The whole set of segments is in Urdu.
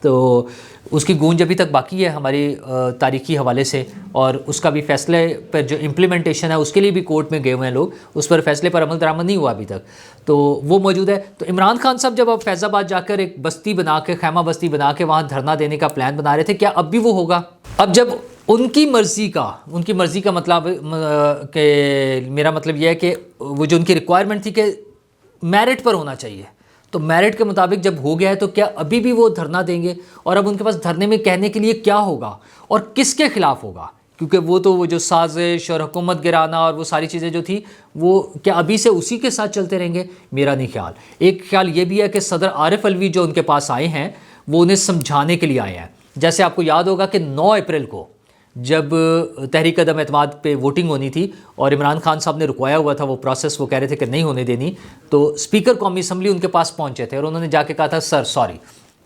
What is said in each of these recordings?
تو اس کی گونج ابھی تک باقی ہے ہماری تاریخی حوالے سے، اور اس کا بھی فیصلے پر جو امپلیمنٹیشن ہے اس کے لیے بھی کورٹ میں گئے ہوئے ہیں لوگ، اس پر فیصلے پر عمل درآمد نہیں ہوا ابھی تک، تو وہ موجود ہے۔ تو عمران خان صاحب جب اب فیض آباد جا کر ایک بستی بنا کے، خیمہ بستی بنا کے وہاں دھرنا دینے کا پلان بنا رہے تھے، کیا اب بھی وہ ہوگا؟ اب جب ان کی مرضی کا مطلب کہ میرا مطلب یہ ہے کہ وہ جو ان کی ریکوائرمنٹ تھی کہ میرٹ پر ہونا چاہیے، تو میرٹ کے مطابق جب ہو گیا ہے تو کیا ابھی بھی وہ دھرنا دیں گے؟ اور اب ان کے پاس دھرنے میں کہنے کے لیے کیا ہوگا اور کس کے خلاف ہوگا؟ کیونکہ وہ جو سازش اور حکومت گرانا اور وہ ساری چیزیں جو تھی، وہ کیا ابھی سے اسی کے ساتھ چلتے رہیں گے؟ میرا نہیں خیال۔ ایک خیال یہ بھی ہے کہ صدر عارف علوی جو ان کے پاس آئے ہیں وہ انہیں سمجھانے کے لیے آئے ہیں۔ جیسے آپ کو یاد ہوگا کہ 9 اپریل کو جب تحریک عدم اعتماد پہ ووٹنگ ہونی تھی اور عمران خان صاحب نے رکوایا ہوا تھا وہ پروسیس، وہ کہہ رہے تھے کہ نہیں ہونے دینی، تو اسپیکر قومی اسمبلی ان کے پاس پہنچے تھے اور انہوں نے جا کے کہا تھا سر سوری،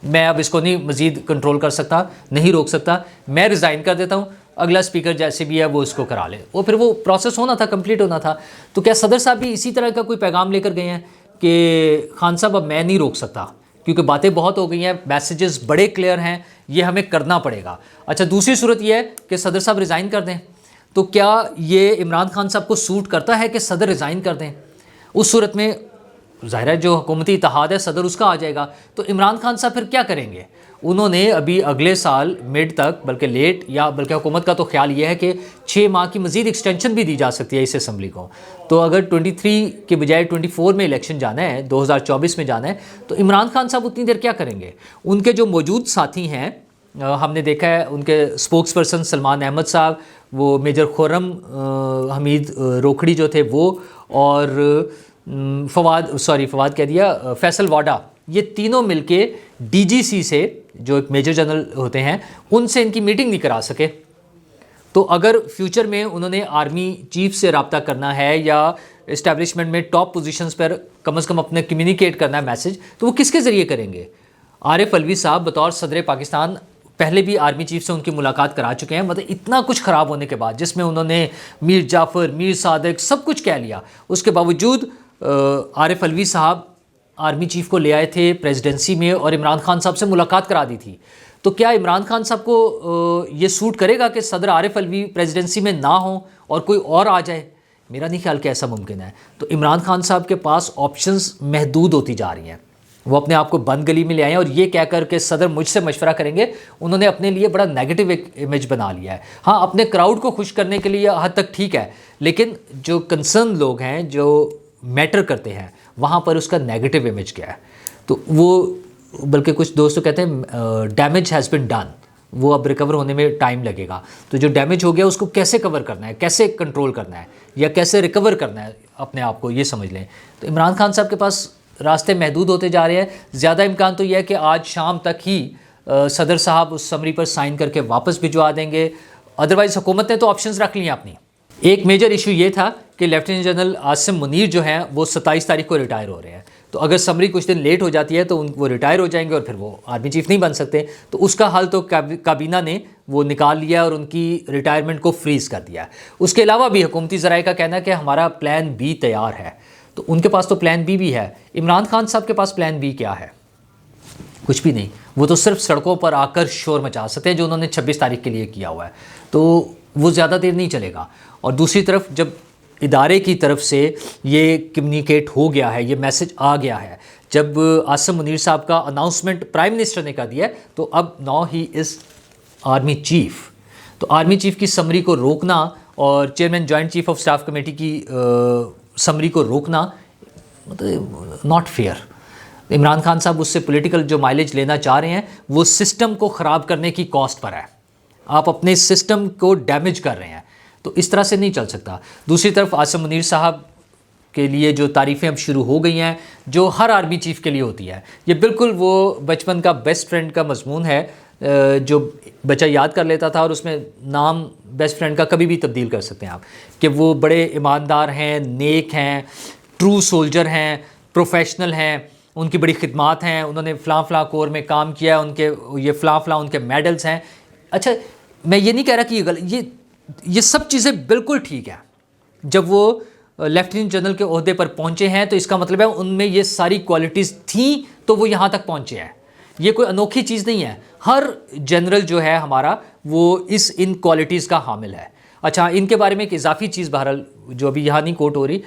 میں اب اس کو نہیں مزید کنٹرول کر سکتا، نہیں روک سکتا، میں ریزائن کر دیتا ہوں، اگلا اسپیکر جیسے بھی ہے وہ اس کو کرا لے۔ وہ پھر وہ پروسیس ہونا تھا، کمپلیٹ ہونا تھا۔ تو کیا صدر صاحب بھی اسی طرح کا کوئی پیغام لے کر گئے ہیں کہ خان صاحب اب میں نہیں روک سکتا، کیونکہ باتیں بہت ہو گئی ہیں، میسیجز بڑے کلیئر ہیں، یہ ہمیں کرنا پڑے گا۔ اچھا، دوسری صورت یہ ہے کہ صدر صاحب ریزائن کر دیں، تو کیا یہ عمران خان صاحب کو سوٹ کرتا ہے کہ صدر ریزائن کر دیں؟ اس صورت میں ظاہر ہے جو حکومتی اتحاد ہے صدر اس کا آ جائے گا، تو عمران خان صاحب پھر کیا کریں گے؟ انہوں نے ابھی اگلے سال مڈ تک، بلکہ لیٹ، یا بلکہ حکومت کا تو خیال یہ ہے کہ 6 ماہ کی مزید ایکسٹینشن بھی دی جا سکتی ہے اس اسمبلی کو۔ تو اگر 23 کے بجائے 24 میں الیکشن جانا ہے، 2024 میں جانا ہے، تو عمران خان صاحب اتنی دیر کیا کریں گے؟ ان کے جو موجود ساتھی ہیں، ہم نے دیکھا ہے ان کے اسپوکس پرسن سلمان احمد صاحب، وہ میجر خرم حمید روکھڑی جو تھے وہ، اور فواد کہہ دیا، فیصل واڈا، یہ تینوں مل کے ڈی جی سی سے، جو ایک میجر جنرل ہوتے ہیں، ان سے ان کی میٹنگ نہیں کرا سکے۔ تو اگر فیوچر میں انہوں نے آرمی چیف سے رابطہ کرنا ہے یا اسٹیبلشمنٹ میں ٹاپ پوزیشنز پر کم از کم اپنے کمیونیکیٹ کرنا ہے میسج، تو وہ کس کے ذریعے کریں گے؟ عارف علوی صاحب بطور صدر پاکستان پہلے بھی آرمی چیف سے ان کی ملاقات کرا چکے ہیں، مطلب اتنا کچھ خراب ہونے کے بعد، جس میں انہوں نے میر جعفر، میر صادق سب کچھ کہہ لیا، اس کے باوجود عارف علوی صاحب آرمی چیف کو لے آئے تھے پریزیڈنسی میں اور عمران خان صاحب سے ملاقات کرا دی تھی۔ تو کیا عمران خان صاحب کو یہ سوٹ کرے گا کہ صدر عارف علوی پریزیڈنسی میں نہ ہوں اور کوئی اور آ جائے؟ میرا نہیں خیال کہ ایسا ممکن ہے۔ تو عمران خان صاحب کے پاس آپشنز محدود ہوتی جا رہی ہیں، وہ اپنے آپ کو بند گلی میں لے آئے ہیں، اور یہ کہہ کر کہ صدر مجھ سے مشورہ کریں گے، انہوں نے اپنے لیے بڑا نیگیٹو ایک امیج بنا لیا ہے۔ ہاں، اپنے کراؤڈ کو خوش کرنے کے لیے حد تک ٹھیک ہے، لیکن جو کنسرن لوگ ہیں، جو میٹر کرتے ہیں، وہاں پر اس کا نیگیٹو امیج کیا ہے؟ تو وہ بلکہ کچھ دوست تو کہتے ہیں ڈیمیج ہیز بن ڈن، وہ اب ریکور ہونے میں ٹائم لگے گا۔ تو جو ڈیمیج ہو گیا اس کو کیسے کور کرنا ہے، کیسے کنٹرول کرنا ہے، یا کیسے ریکور کرنا ہے اپنے آپ کو، یہ سمجھ لیں۔ تو عمران خان صاحب کے پاس راستے محدود ہوتے جا رہے ہیں۔ زیادہ امکان تو یہ ہے کہ آج شام تک ہی صدر صاحب اس سمری پر سائن کر کے واپس بھجوا دیں گے، ادروائز حکومت نے تو آپشنز رکھ لی ہیں اپنی۔ ایک میجر ایشو یہ تھا کہ لیفٹیننٹ جنرل عاصم منیر جو ہیں وہ 27 تاریخ کو ریٹائر ہو رہے ہیں، تو اگر سمری کچھ دن لیٹ ہو جاتی ہے تو وہ ریٹائر ہو جائیں گے اور پھر وہ آرمی چیف نہیں بن سکتے۔ تو اس کا حل تو کابینہ نے وہ نکال لیا اور ان کی ریٹائرمنٹ کو فریز کر دیا۔ اس کے علاوہ بھی حکومتی ذرائع کا کہنا ہے کہ ہمارا پلان بی تیار ہے، تو ان کے پاس تو پلان بی بھی ہے۔ عمران خان صاحب کے پاس پلان بی کیا ہے؟ کچھ بھی نہیں، وہ تو صرف سڑکوں پر آ کر شور مچا سکتے ہیں، جو انہوں نے 26 تاریخ کے لیے کیا ہوا ہے، تو وہ زیادہ دیر نہیں چلے گا۔ اور دوسری طرف جب ادارے کی طرف سے یہ کمیونیکیٹ ہو گیا ہے، یہ میسج آ گیا ہے، جب عاصم منیر صاحب کا اناؤنسمنٹ پرائم منسٹر نے کر دیا ہے، تو اب now he is army chief. تو آرمی چیف کی سمری کو روکنا اور chairman joint chief of staff committee کی سمری کو روکنا مطلب ناٹ فیئر۔ عمران خان صاحب اس سے پولیٹیکل جو مائلیج لینا چاہ رہے ہیں وہ سسٹم کو خراب کرنے کی کاسٹ پر ہے، آپ اپنے سسٹم کو ڈیمیج کر رہے ہیں، تو اس طرح سے نہیں چل سکتا۔ دوسری طرف عاصم منیر صاحب کے لیے جو تعریفیں اب شروع ہو گئی ہیں، جو ہر آرمی چیف کے لیے ہوتی ہے، یہ بالکل وہ بچپن کا بیسٹ فرینڈ کا مضمون ہے جو بچہ یاد کر لیتا تھا، اور اس میں نام بیسٹ فرینڈ کا کبھی بھی تبدیل کر سکتے ہیں آپ، کہ وہ بڑے ایماندار ہیں، نیک ہیں، ٹرو سولجر ہیں، پروفیشنل ہیں، ان کی بڑی خدمات ہیں، انہوں نے فلاں فلاں کور میں کام کیا، ان کے یہ فلاں فلاں ان کے میڈلز ہیں۔ اچھا، میں یہ نہیں کہہ رہا کہ یہ سب چیزیں بالکل ٹھیک ہیں، جب وہ لیفٹیننٹ جنرل کے عہدے پر پہنچے ہیں تو اس کا مطلب ہے ان میں یہ ساری کوالٹیز تھیں تو وہ یہاں تک پہنچے ہیں۔ یہ کوئی انوکھی چیز نہیں ہے، ہر جنرل جو ہے ہمارا وہ ان کوالٹیز کا حامل ہے۔ اچھا، ان کے بارے میں ایک اضافی چیز بہرحال جو ابھی یہاں نہیں کوٹ ہو رہی،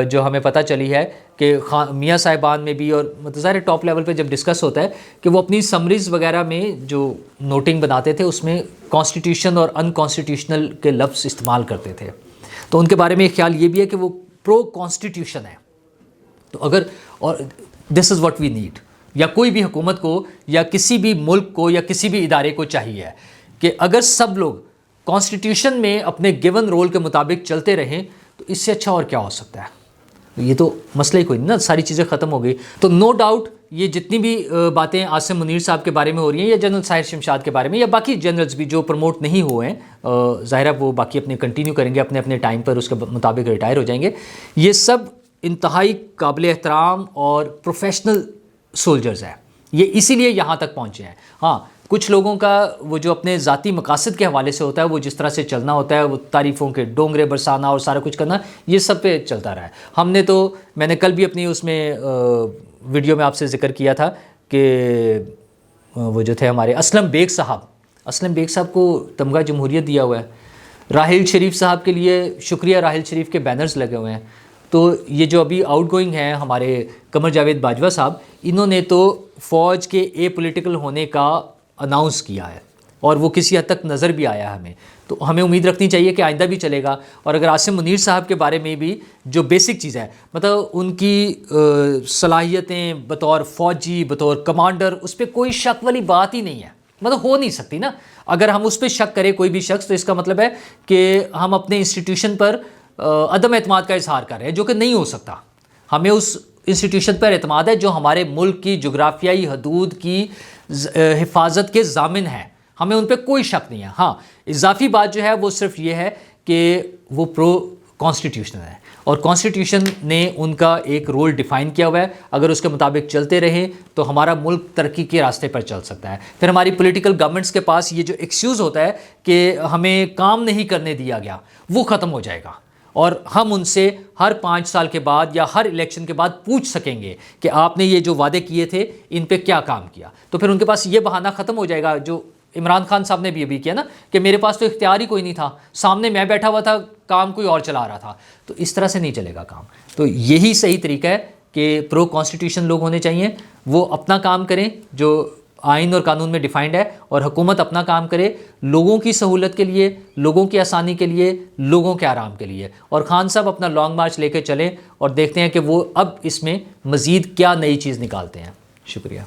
جو ہمیں پتہ چلی ہے کہ میاں صاحبان میں بھی اور ظاہر ٹاپ لیول پہ جب ڈسکس ہوتا ہے کہ وہ اپنی سمریز وغیرہ میں جو نوٹنگ بناتے تھے اس میں کانسٹیٹیوشن اور ان کانسٹیٹیوشنل کے لفظ استعمال کرتے تھے، تو ان کے بارے میں ایک خیال یہ بھی ہے کہ وہ پرو کانسٹیٹیوشن ہے۔ تو اگر اور دس از واٹ وی نیڈ، یا کوئی بھی حکومت کو یا کسی بھی ملک کو یا کسی بھی ادارے کو چاہیے کہ اگر سب لوگ کانسٹیٹیوشن میں اپنے گیون رول کے مطابق چلتے رہیں تو اس سے اچھا اور کیا ہو سکتا ہے؟ یہ تو مسئلہ ہی کوئی نہیں نا، ساری چیزیں ختم ہو گئی۔ تو نو ڈاؤٹ یہ جتنی بھی باتیں عاصم منیر صاحب کے بارے میں ہو رہی ہیں یا جنرل ساحر شمشاد کے بارے میں یا باقی جنرلز بھی جو پروموٹ نہیں ہوئے ہیں، ظاہر ہے وہ باقی اپنے کنٹینیو کریں گے اپنے اپنے ٹائم پر، اس کے مطابق ریٹائر ہو جائیں گے، یہ سب انتہائی قابل احترام اور پروفیشنل سولجرز ہیں، یہ اسی لیے یہاں تک پہنچے ہیں۔ ہاں، کچھ لوگوں کا وہ جو اپنے ذاتی مقاصد کے حوالے سے ہوتا ہے، وہ جس طرح سے چلنا ہوتا ہے، وہ تعریفوں کے ڈونگرے برسانا اور سارا کچھ کرنا، یہ سب پہ چلتا رہا ہے۔ ہم نے تو، میں نے کل بھی اپنی اس میں ویڈیو میں آپ سے ذکر کیا تھا کہ وہ جو تھے ہمارے اسلم بیگ صاحب کو تمغہ جمہوریت دیا ہوا ہے، راحیل شریف صاحب کے لیے شکریہ راحیل شریف کے بینرز لگے ہوئے ہیں۔ تو یہ جو ابھی آؤٹ گوئنگ ہیں ہمارے قمر جاوید باجوہ صاحب، انہوں نے تو فوج کے اے پولیٹیکل ہونے کا اناؤنس کیا ہے اور وہ کسی حد تک نظر بھی آیا ہے ہمیں، تو ہمیں امید رکھنی چاہیے کہ آئندہ بھی چلے گا۔ اور اگر عاصم منیر صاحب کے بارے میں بھی جو بیسک چیز ہے، مطلب ان کی صلاحیتیں بطور فوجی، بطور کمانڈر، اس پہ کوئی شک والی بات ہی نہیں ہے، مطلب ہو نہیں سکتی نا۔ اگر ہم اس پہ شک کرے کوئی بھی شخص تو اس کا مطلب ہے کہ ہم اپنے انسٹیٹیوشن پر عدم اعتماد کا اظہار کر رہے ہیں، جو کہ نہیں ہو سکتا۔ ہمیں اس انسٹیٹیوشن پر اعتماد ہے جو ہمارے ملک کی جغرافیائی حدود کی حفاظت کے ضامن ہے، ہمیں ان پہ کوئی شک نہیں ہے۔ ہاں، اضافی بات جو ہے وہ صرف یہ ہے کہ وہ پرو کانسٹیٹیوشن ہے اور کانسٹیٹیوشن نے ان کا ایک رول ڈیفائن کیا ہوا ہے، اگر اس کے مطابق چلتے رہیں تو ہمارا ملک ترقی کے راستے پر چل سکتا ہے۔ پھر ہماری پولیٹیکل گورنمنٹس کے پاس یہ جو ایکسکیوز ہوتا ہے کہ ہمیں کام نہیں کرنے دیا گیا، وہ ختم ہو جائے گا اور ہم ان سے ہر 5 سال کے بعد یا ہر الیکشن کے بعد پوچھ سکیں گے کہ آپ نے یہ جو وعدے کیے تھے ان پہ کیا کام کیا۔ تو پھر ان کے پاس یہ بہانہ ختم ہو جائے گا جو عمران خان صاحب نے بھی ابھی کیا نا، کہ میرے پاس تو اختیار ہی کوئی نہیں تھا، سامنے میں بیٹھا ہوا تھا، کام کوئی اور چلا رہا تھا۔ تو اس طرح سے نہیں چلے گا کام۔ تو یہی صحیح طریقہ ہے کہ پرو کانسٹیٹیوشن لوگ ہونے چاہیے، وہ اپنا کام کریں جو آئین اور قانون میں ڈیفائنڈ ہے، اور حکومت اپنا کام کرے لوگوں کی سہولت کے لیے، لوگوں کی آسانی کے لیے، لوگوں کے آرام کے لیے۔ اور خان صاحب اپنا لانگ مارچ لے کے چلیں اور دیکھتے ہیں کہ وہ اب اس میں مزید کیا نئی چیز نکالتے ہیں۔ شکریہ۔